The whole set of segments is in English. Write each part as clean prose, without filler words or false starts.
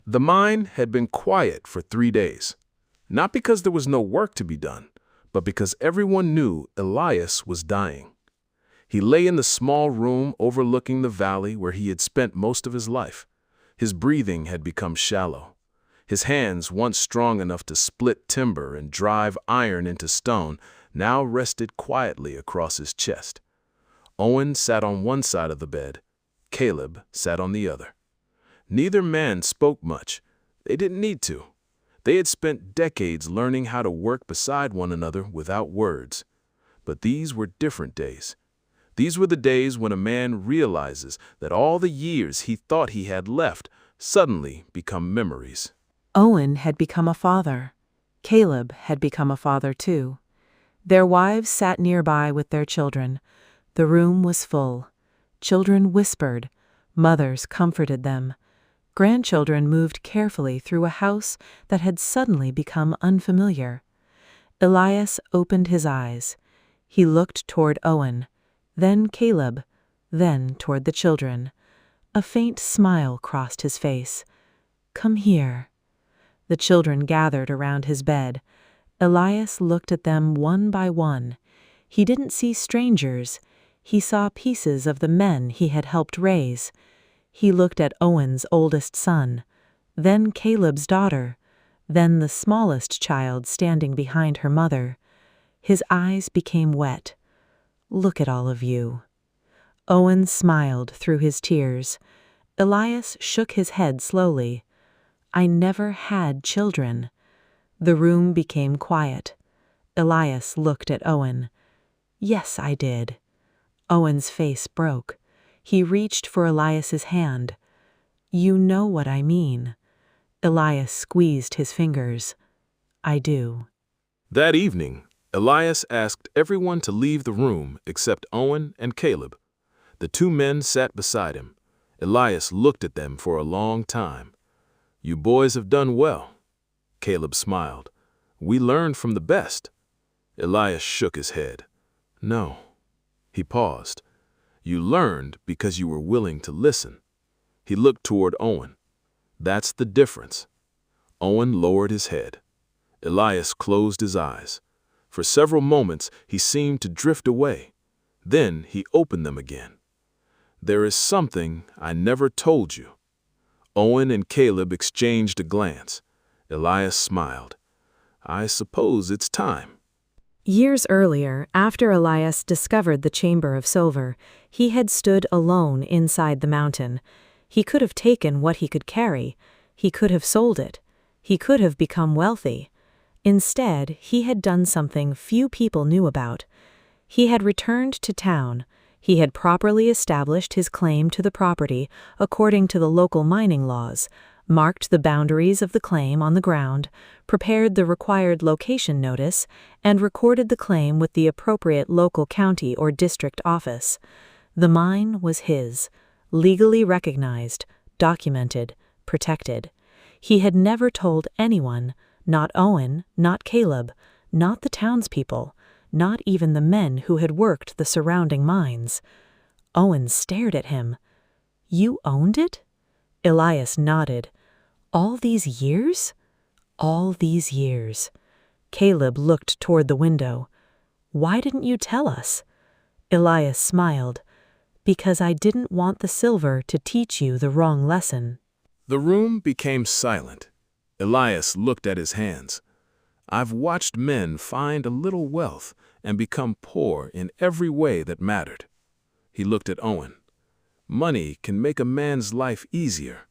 The mine had been quiet for 3 days, not because there was no work to be done, but because everyone knew Elias was dying. He lay in the small room overlooking the valley where he had spent most of his life. His breathing had become shallow. His hands, once strong enough to split timber and drive iron into stone, now rested quietly across his chest. Owen sat on one side of the bed. Caleb sat on the other. Neither man spoke much. They didn't need to. They had spent decades learning how to work beside one another without words. But these were different days. These were the days when a man realizes that all the years he thought he had left suddenly become memories. Owen had become a father. Caleb had become a father too. Their wives sat nearby with their children. The room was full. Children whispered. Mothers comforted them. Grandchildren moved carefully through a house that had suddenly become unfamiliar. Elias opened his eyes. He looked toward Owen, then Caleb, then toward the children. A faint smile crossed his face. "Come here." The children gathered around his bed. Elias looked at them one by one. He didn't see strangers. He saw pieces of the men he had helped raise. He looked at Owen's oldest son, then Caleb's daughter, then the smallest child standing behind her mother. His eyes became wet. "Look at all of you." Owen smiled through his tears. Elias shook his head slowly. "I never had children." The room became quiet. Elias looked at Owen. "Yes, I did." Owen's face broke. He reached for Elias's hand. "You know what I mean." Elias squeezed his fingers. "I do." That evening, Elias asked everyone to leave the room except Owen and Caleb. The two men sat beside him. Elias looked at them for a long time. "You boys have done well." Caleb smiled. "We learned from the best." Elias shook his head. "No." He paused. "You learned because you were willing to listen." He looked toward Owen. "That's the difference." Owen lowered his head. Elias closed his eyes. For several moments he seemed to drift away. Then he opened them again. "There is something I never told you." Owen and Caleb exchanged a glance. Elias smiled. "I suppose it's time." Years earlier, after Elias discovered the Chamber of Silver, he had stood alone inside the mountain. He could have taken what he could carry. He could have sold it. He could have become wealthy. Instead, he had done something few people knew about. He had returned to town. He had properly established his claim to the property according to the local mining laws, marked the boundaries of the claim on the ground, prepared the required location notice, and recorded the claim with the appropriate local county or district office. The mine was his, legally recognized, documented, protected. He had never told anyone, not Owen, not Caleb, not the townspeople, not even the men who had worked the surrounding mines. Owen stared at him. "You owned it?" Elias nodded. "All these years?" "All these years." Caleb looked toward the window. "Why didn't you tell us?" Elias smiled. "Because I didn't want the silver to teach you the wrong lesson." The room became silent. Elias looked at his hands. "I've watched men find a little wealth and become poor in every way that mattered." He looked at Owen. "Money can make a man's life easier."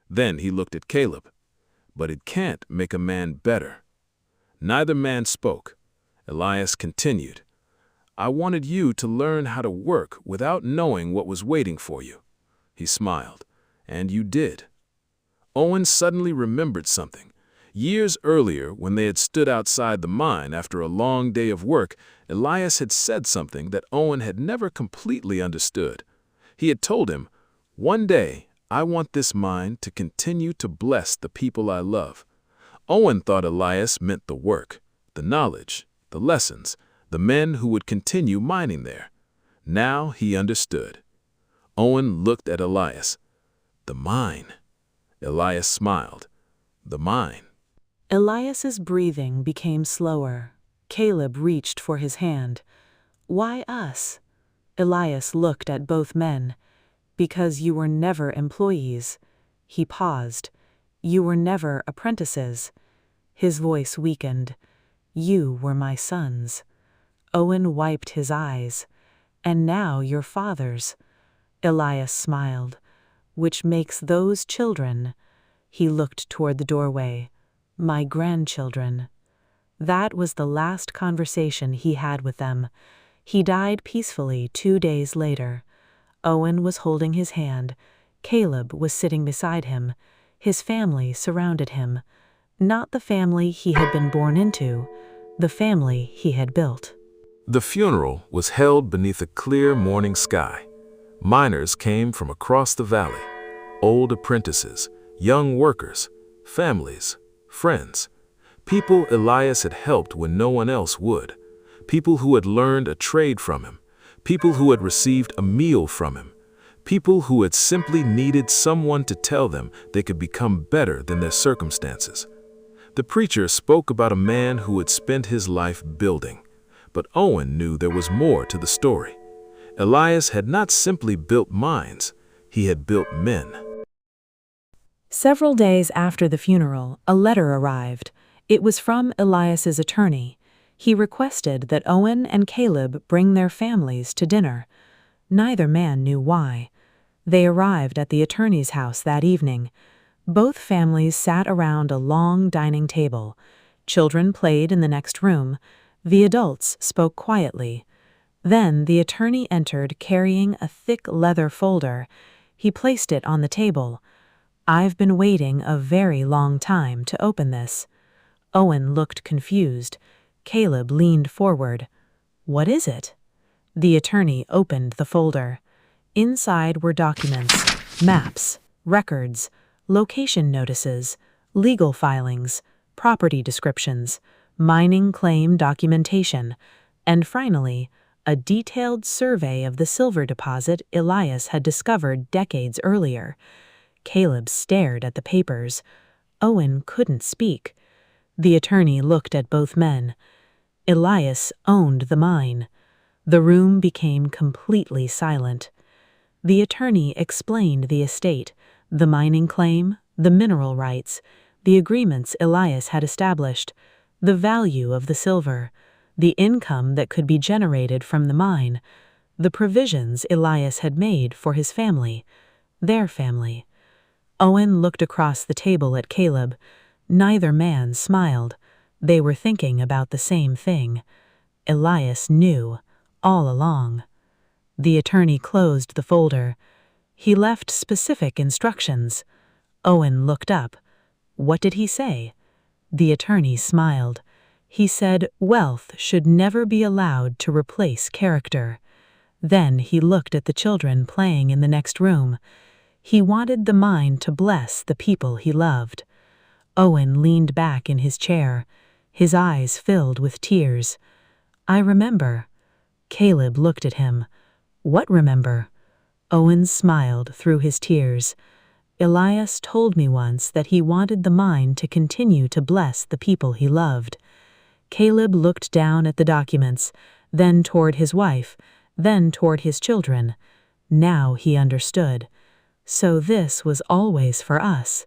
Then he looked at Caleb. "But it can't make a man better." Neither man spoke. Elias continued. "I wanted you to learn how to work without knowing what was waiting for you." He smiled. "And you did." Owen suddenly remembered something. Years earlier, when they had stood outside the mine after a long day of work, Elias had said something that Owen had never completely understood. He had told him, "One day, I want this mine to continue to bless the people I love." Owen thought Elias meant the work, the knowledge, the lessons, the men who would continue mining there. Now he understood. Owen looked at Elias. "The mine." Elias smiled. The mine. Elias's breathing became slower. Caleb reached for his hand. Why us? Elias looked at both men. Because you were never employees. He paused. You were never apprentices. His voice weakened. You were my sons. Owen wiped his eyes. And now you're fathers. Elias smiled. Which makes those children. He looked toward the doorway. My grandchildren. That was the last conversation he had with them. He died peacefully 2 days later. Owen was holding his hand. Caleb was sitting beside him. His family surrounded him. Not the family he had been born into, the family he had built. The funeral was held beneath a clear morning sky. Miners came from across the valley. Old apprentices, young workers, families, friends. People Elias had helped when no one else would. People who had learned a trade from him. People who had received a meal from him. People who had simply needed someone to tell them they could become better than their circumstances. The preacher spoke about a man who had spent his life building. But Owen knew there was more to the story. Elias had not simply built mines, he had built men. Several days after the funeral, a letter arrived. It was from Elias's attorney. He requested that Owen and Caleb bring their families to dinner. Neither man knew why. They arrived at the attorney's house that evening. Both families sat around a long dining table. Children played in the next room. The adults spoke quietly. Then the attorney entered carrying a thick leather folder. He placed it on the table. I've been waiting a very long time to open this. Owen looked confused. Caleb leaned forward. What is it? The attorney opened the folder. Inside were documents, maps, records, location notices, legal filings, property descriptions, mining claim documentation, and finally, a detailed survey of the silver deposit Elias had discovered decades earlier. Caleb stared at the papers. Owen couldn't speak. The attorney looked at both men. Elias owned the mine. The room became completely silent. The attorney explained the estate, the mining claim, the mineral rights, the agreements Elias had established, the value of the silver, the income that could be generated from the mine, the provisions Elias had made for his family, their family. Owen looked across the table at Caleb. Neither man smiled. They were thinking about the same thing. Elias knew, all along. The attorney closed the folder. He left specific instructions. Owen looked up. What did he say? The attorney smiled. He said wealth should never be allowed to replace character. Then he looked at the children playing in the next room. He wanted the mine to bless the people he loved. Owen leaned back in his chair. His eyes filled with tears. I remember. Caleb looked at him. What remember? Owen smiled through his tears. Elias told me once that he wanted the mine to continue to bless the people he loved. Caleb looked down at the documents, then toward his wife, then toward his children. Now he understood. So this was always for us.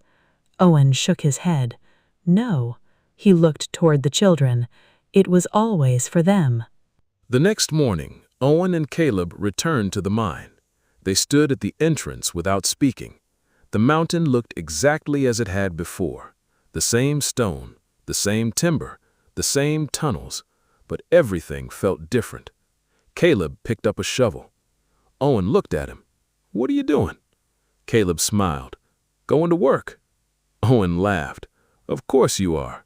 Owen shook his head. No. He looked toward the children. It was always for them. The next morning, Owen and Caleb returned to the mine. They stood at the entrance without speaking. The mountain looked exactly as it had before. The same stone, the same timber, the same tunnels, but everything felt different. Caleb picked up a shovel. Owen looked at him. What are you doing? Caleb smiled. Going to work. Owen laughed. Of course you are.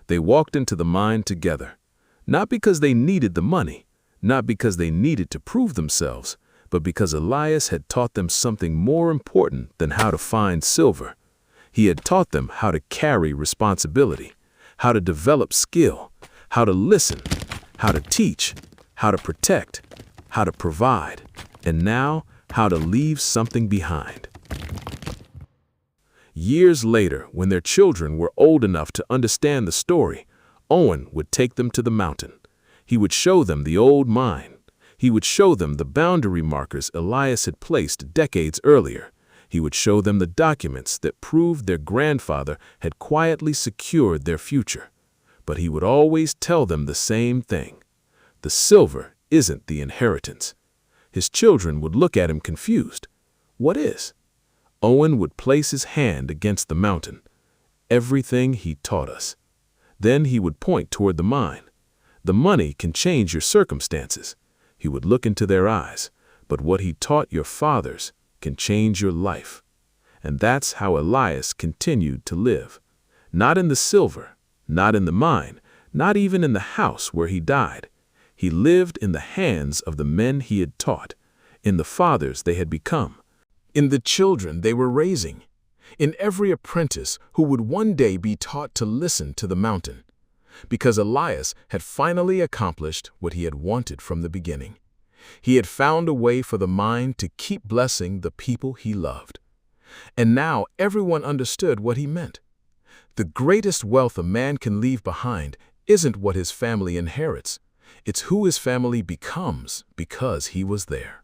They walked into the mine together. Not because they needed the money, not because they needed to prove themselves, but because Elias had taught them something more important than how to find silver. He had taught them how to carry responsibility, how to develop skill, how to listen, how to teach, how to protect, how to provide, and now how to leave something behind. Years later, when their children were old enough to understand the story, Owen would take them to the mountain. He would show them the old mine. He would show them the boundary markers Elias had placed decades earlier. He would show them the documents that proved their grandfather had quietly secured their future. But he would always tell them the same thing. The silver isn't the inheritance. His children would look at him confused. What is? Owen would place his hand against the mountain. Everything he taught us. Then he would point toward the mine. The money can change your circumstances. He would look into their eyes. But what he taught your fathers can change your life. And that's how Elias continued to live. Not in the silver, not in the mine, not even in the house where he died. He lived in the hands of the men he had taught, in the fathers they had become, in the children they were raising, in every apprentice who would one day be taught to listen to the mountain. Because Elias had finally accomplished what he had wanted from the beginning. He had found a way for the mine to keep blessing the people he loved. And now everyone understood what he meant. The greatest wealth a man can leave behind isn't what his family inherits. It's who his family becomes because he was there.